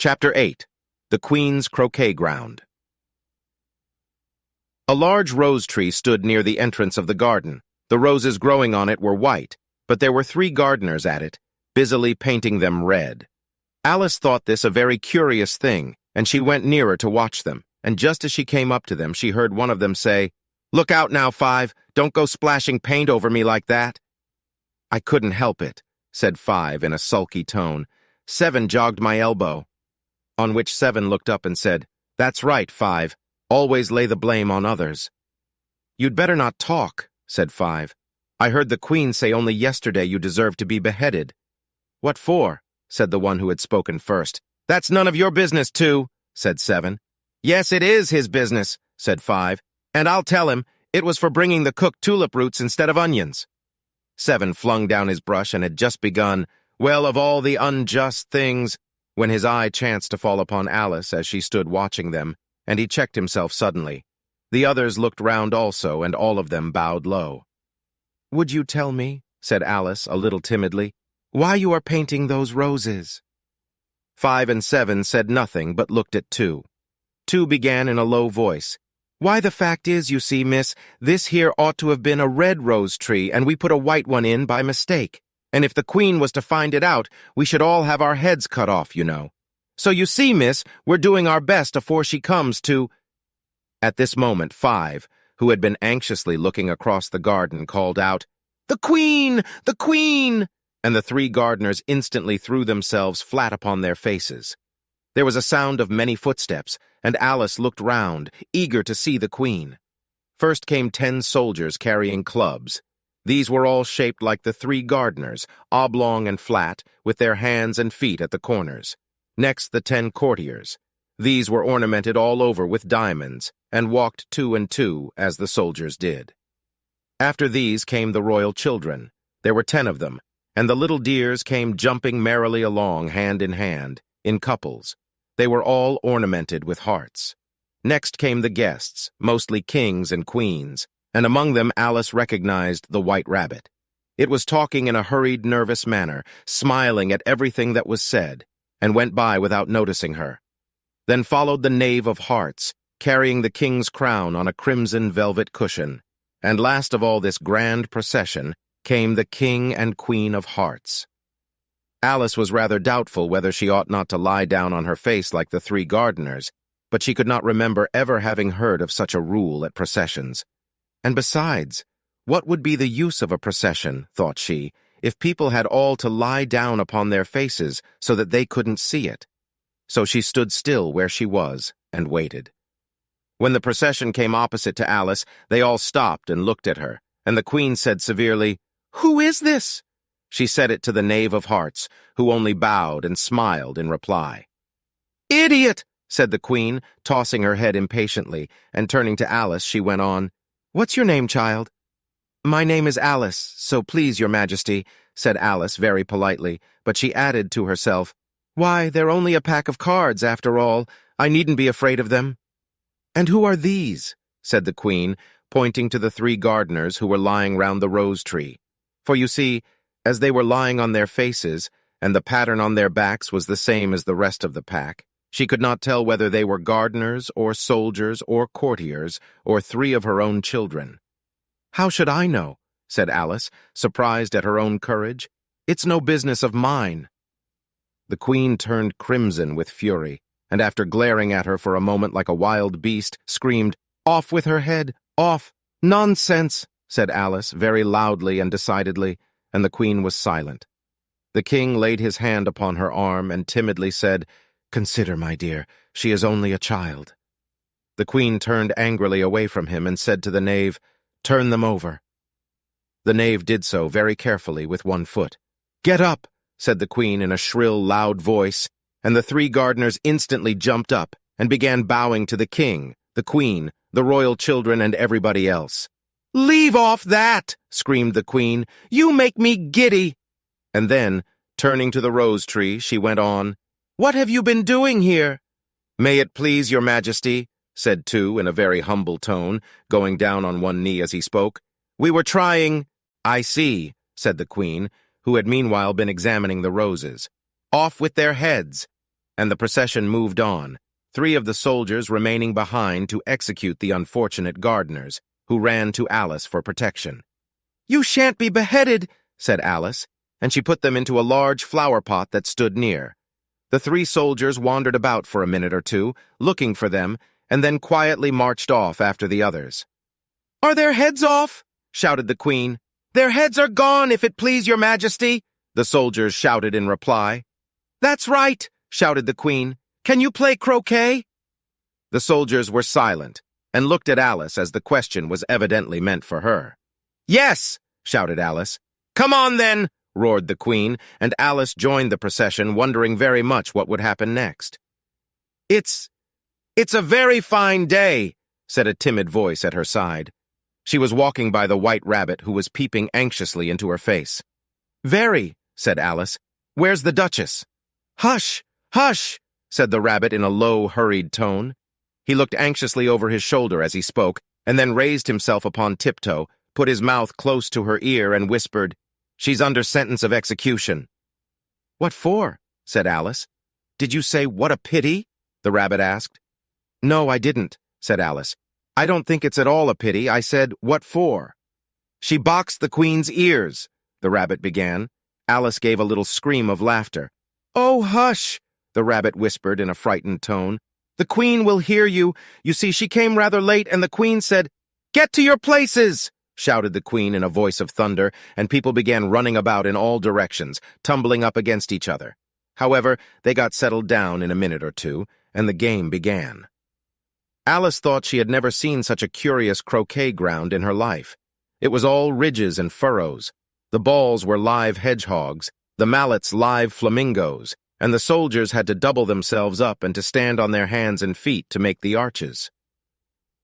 Chapter 8. The Queen's Croquet-Ground. A large rose tree stood near the entrance of the garden. The roses growing on it were white, but there were 3 gardeners at it, busily painting them red. Alice thought this a very curious thing, and she went nearer to watch them, and just as she came up to them, she heard one of them say, "Look out now, 5, don't go splashing paint over me like that." "I couldn't help it," said 5 in a sulky tone. 7 jogged my elbow. On which 7 looked up and said, "That's right, 5. Always lay the blame on others." "You'd better not talk," said 5. "I heard the Queen say only yesterday you deserved to be beheaded." "What for?" said the one who had spoken first. "That's none of your business, too," said 7. "Yes, it is his business," said 5. "And I'll tell him it was for bringing the cooked tulip roots instead of onions." 7 flung down his brush and had just begun, "Well, of all the unjust things," when his eye chanced to fall upon Alice as she stood watching them, and he checked himself suddenly. The others looked round also, and all of them bowed low. "Would you tell me," said Alice a little timidly, "why you are painting those roses?" 5 and 7 said nothing, but looked at 2. 2 began in a low voice. "Why, the fact is, you see, miss, this here ought to have been a red rose tree, and we put a white one in by mistake. And if the Queen was to find it out, we should all have our heads cut off, you know. So you see, miss, we're doing our best afore she comes to—" At this moment 5, who had been anxiously looking across the garden, called out, "The Queen! The Queen!" And the 3 gardeners instantly threw themselves flat upon their faces. There was a sound of many footsteps, and Alice looked round, eager to see the Queen. First came 10 soldiers carrying clubs. These were all shaped like the 3 gardeners, oblong and flat, with their hands and feet at the corners. Next, the 10 courtiers. These were ornamented all over with diamonds, and walked 2 and 2, as the soldiers did. After these came the royal children. There were 10 of them, and the little dears came jumping merrily along hand, in couples. They were all ornamented with hearts. Next came the guests, mostly kings and queens, and among them Alice recognized the White Rabbit. It was talking in a hurried, nervous manner, smiling at everything that was said, and went by without noticing her. Then followed the Knave of Hearts, carrying the king's crown on a crimson velvet cushion, and last of all this grand procession came the King and Queen of Hearts. Alice was rather doubtful whether she ought not to lie down on her face like the 3 gardeners, but she could not remember ever having heard of such a rule at processions. And besides, what would be the use of a procession, thought she, if people had all to lie down upon their faces so that they couldn't see it? So she stood still where she was and waited. When the procession came opposite to Alice, they all stopped and looked at her, and the Queen said severely, "Who is this?" She said it to the Knave of Hearts, who only bowed and smiled in reply. "Idiot!" said the Queen, tossing her head impatiently, and turning to Alice, she went on, "What's your name, child?" "My name is Alice, so please, your Majesty," said Alice very politely, but she added to herself, "Why, they're only a pack of cards, after all. I needn't be afraid of them." "And who are these?" said the Queen, pointing to the 3 gardeners who were lying round the rose tree. For you see, as they were lying on their faces, and the pattern on their backs was the same as the rest of the pack, she could not tell whether they were gardeners or soldiers or courtiers or 3 of her own children. "How should I know?" said Alice, surprised at her own courage. "It's no business of mine." The Queen turned crimson with fury, and after glaring at her for a moment like a wild beast, screamed, "Off with her head! Off!" "Nonsense!" said Alice, very loudly and decidedly, and the Queen was silent. The King laid his hand upon her arm and timidly said, "Consider, my dear, she is only a child." The Queen turned angrily away from him and said to the knave, "Turn them over." The knave did so very carefully with one foot. "Get up," said the Queen in a shrill, loud voice, and the 3 gardeners instantly jumped up and began bowing to the King, the Queen, the royal children, and everybody else. "Leave off that!" screamed the Queen. "You make me giddy!" And then, turning to the rose tree, she went on, "What have you been doing here?" "May it please your Majesty," said 2 in a very humble tone, going down on one knee as he spoke. "We were trying—" "I see," said the Queen, who had meanwhile been examining the roses. "Off with their heads." and the procession moved on, 3 of the soldiers remaining behind to execute the unfortunate gardeners, who ran to Alice for protection. "You shan't be beheaded," said Alice, and she put them into a large flower pot that stood near. The 3 soldiers wandered about for a minute or two, looking for them, and then quietly marched off after the others. "Are their heads off?" shouted the Queen. "Their heads are gone, if it please your Majesty," the soldiers shouted in reply. "That's right," shouted the Queen. "Can you play croquet?" The soldiers were silent, and looked at Alice as the question was evidently meant for her. "Yes," shouted Alice. "Come on, then," roared the Queen, and Alice joined the procession, wondering very much what would happen next. It's a very fine day," said a timid voice at her side. She was walking by the White Rabbit, who was peeping anxiously into her face. "Very," said Alice. "Where's the Duchess?" "Hush, hush," said the rabbit in a low, hurried tone. He looked anxiously over his shoulder as he spoke, and then raised himself upon tiptoe, put his mouth close to her ear, and whispered, "She's under sentence of execution." "What for?" said Alice. "Did you say, 'what a pity'?" the rabbit asked. "No, I didn't," said Alice. "I don't think it's at all a pity. I said, 'what for?'" "She boxed the Queen's ears," the rabbit began. Alice gave a little scream of laughter. "Oh, hush," the rabbit whispered in a frightened tone. "The Queen will hear you. You see, she came rather late, and the Queen said, 'Get to your places!'" shouted the Queen in a voice of thunder, and people began running about in all directions, tumbling up against each other. However, they got settled down in a minute or two, and the game began. Alice thought she had never seen such a curious croquet ground in her life. It was all ridges and furrows. The balls were live hedgehogs, the mallets live flamingos, and the soldiers had to double themselves up and to stand on their hands and feet to make the arches.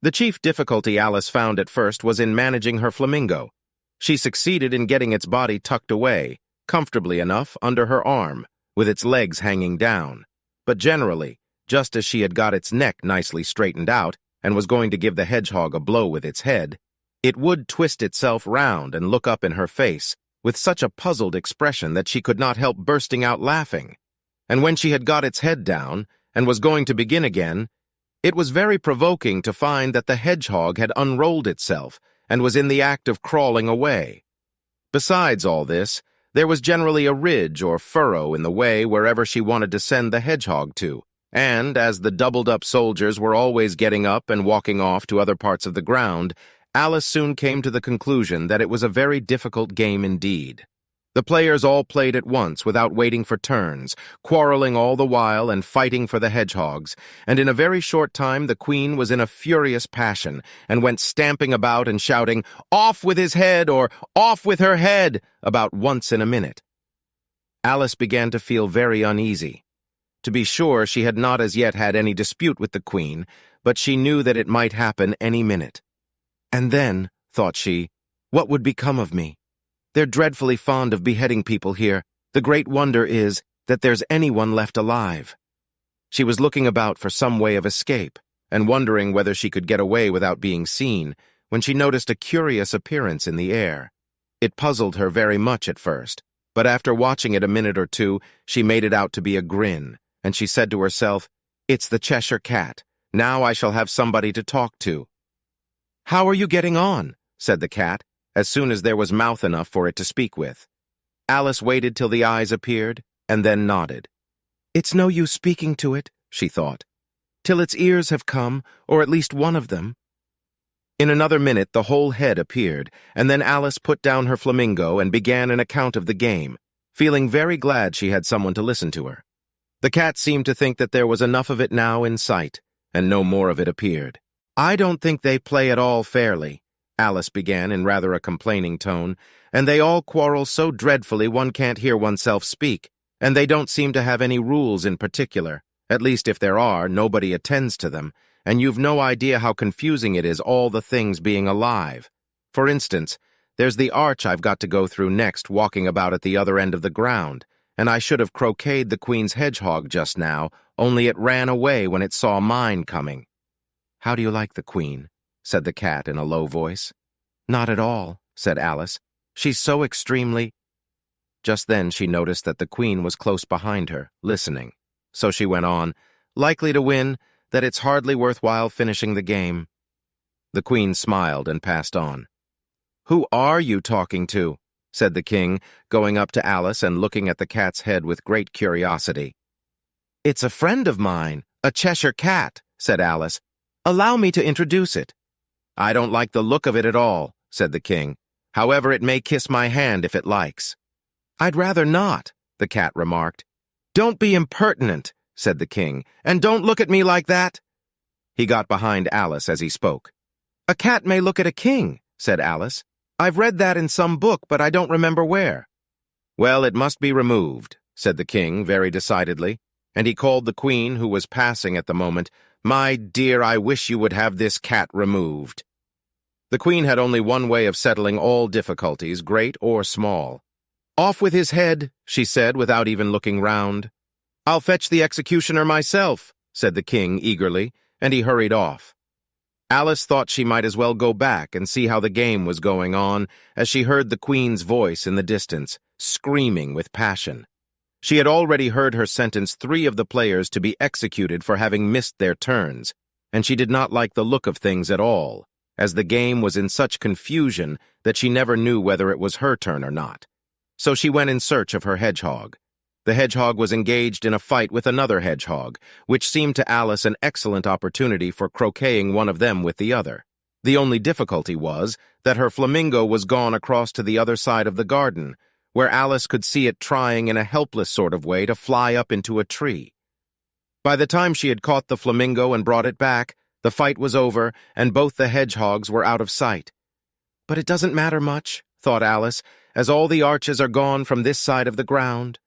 The chief difficulty Alice found at first was in managing her flamingo. She succeeded in getting its body tucked away, comfortably enough, under her arm, with its legs hanging down. But generally, just as she had got its neck nicely straightened out and was going to give the hedgehog a blow with its head, it would twist itself round and look up in her face with such a puzzled expression that she could not help bursting out laughing. And when she had got its head down and was going to begin again, it was very provoking to find that the hedgehog had unrolled itself and was in the act of crawling away. Besides all this, there was generally a ridge or furrow in the way wherever she wanted to send the hedgehog to, and as the doubled-up soldiers were always getting up and walking off to other parts of the ground, Alice soon came to the conclusion that it was a very difficult game indeed. The players all played at once without waiting for turns, quarreling all the while and fighting for the hedgehogs, and in a very short time the Queen was in a furious passion and went stamping about and shouting, "Off with his head!" or "Off with her head!" about once in a minute. Alice began to feel very uneasy. To be sure, she had not as yet had any dispute with the Queen, but she knew that it might happen any minute. And then, thought she, what would become of me? They're dreadfully fond of beheading people here. The great wonder is that there's anyone left alive. She was looking about for some way of escape, and wondering whether she could get away without being seen, when she noticed a curious appearance in the air. It puzzled her very much at first, but after watching it a minute or two, she made it out to be a grin, and she said to herself, "It's the Cheshire Cat. Now I shall have somebody to talk to." "How are you getting on?" said the cat, as soon as there was mouth enough for it to speak with. Alice waited till the eyes appeared, and then nodded. "It's no use speaking to it," she thought, "till its ears have come, or at least one of them." In another minute the whole head appeared, and then Alice put down her flamingo and began an account of the game, feeling very glad she had someone to listen to her. The cat seemed to think that there was enough of it now in sight, and no more of it appeared. "I don't think they play at all fairly," Alice began in rather a complaining tone, "and they all quarrel so dreadfully one can't hear oneself speak, and they don't seem to have any rules in particular. At least if there are, nobody attends to them, and you've no idea how confusing it is, all the things being alive. For instance, there's the arch I've got to go through next, walking about at the other end of the ground, and I should have croqueted the Queen's hedgehog just now, only it ran away when it saw mine coming." "How do you like the Queen?" said the cat in a low voice. "Not at all," said Alice. "She's so extremely—" Just then she noticed that the Queen was close behind her, listening. so she went on, likely to win, that it's hardly worthwhile finishing the game. The queen smiled and passed on. "Who are you talking to?" said the king, going up to Alice and looking at the cat's head with great curiosity. "It's a friend of mine, a Cheshire cat," said Alice. "Allow me to introduce it." "I don't like the look of it at all," said the king. "However, it may kiss my hand if it likes." "I'd rather not," the cat remarked. "Don't be impertinent," said the king, "and don't look at me like that." He got behind Alice as he spoke. "A cat may look at a king," said Alice. "I've read that in some book, but I don't remember where." "Well, it must be removed," said the king very decidedly, and he called the queen, who was passing at the moment. "My dear, I wish you would have this cat removed." The queen had only one way of settling all difficulties, great or small. "Off with his head," she said without even looking round. "I'll fetch the executioner myself," said the king eagerly, and he hurried off. Alice thought she might as well go back and see how the game was going on as she heard the queen's voice in the distance, screaming with passion. She had already heard her sentence 3 of the players to be executed for having missed their turns, and she did not like the look of things at all, as the game was in such confusion that she never knew whether it was her turn or not. So she went in search of her hedgehog. The hedgehog was engaged in a fight with another hedgehog, which seemed to Alice an excellent opportunity for croqueting one of them with the other. The only difficulty was that her flamingo was gone across to the other side of the garden, where Alice could see it trying in a helpless sort of way to fly up into a tree. By the time she had caught the flamingo and brought it back, the fight was over, and both the hedgehogs were out of sight. "But it doesn't matter much," thought Alice, "as all the arches are gone from this side of the ground."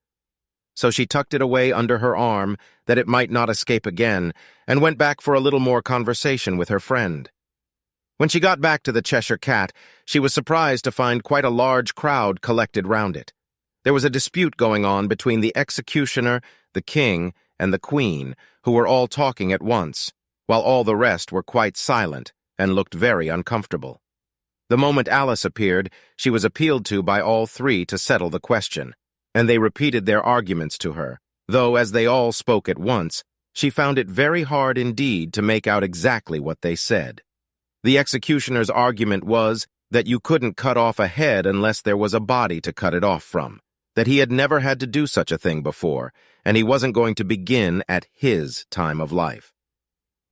So she tucked it away under her arm, that it might not escape again, and went back for a little more conversation with her friend. When she got back to the Cheshire Cat, she was surprised to find quite a large crowd collected round it. There was a dispute going on between the executioner, the king, and the queen, who were all talking at once, while all the rest were quite silent and looked very uncomfortable. The moment Alice appeared, she was appealed to by all 3 to settle the question, and they repeated their arguments to her, though as they all spoke at once, she found it very hard indeed to make out exactly what they said. The executioner's argument was that you couldn't cut off a head unless there was a body to cut it off from, that he had never had to do such a thing before, and he wasn't going to begin at his time of life.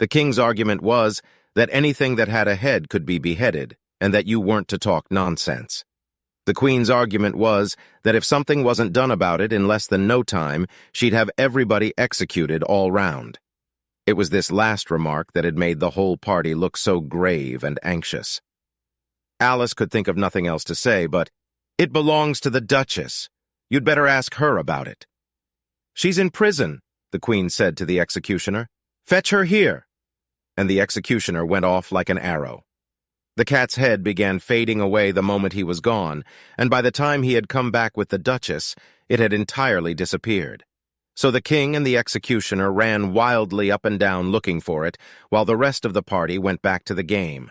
The king's argument was that anything that had a head could be beheaded, and that you weren't to talk nonsense. The queen's argument was that if something wasn't done about it in less than no time, she'd have everybody executed all round. It was this last remark that had made the whole party look so grave and anxious. Alice could think of nothing else to say, but, "It belongs to the Duchess. You'd better ask her about it." "She's in prison," the queen said to the executioner. "Fetch her here." And the executioner went off like an arrow. The cat's head began fading away the moment he was gone, and by the time he had come back with the Duchess, it had entirely disappeared. So the king and the executioner ran wildly up and down looking for it, while the rest of the party went back to the game.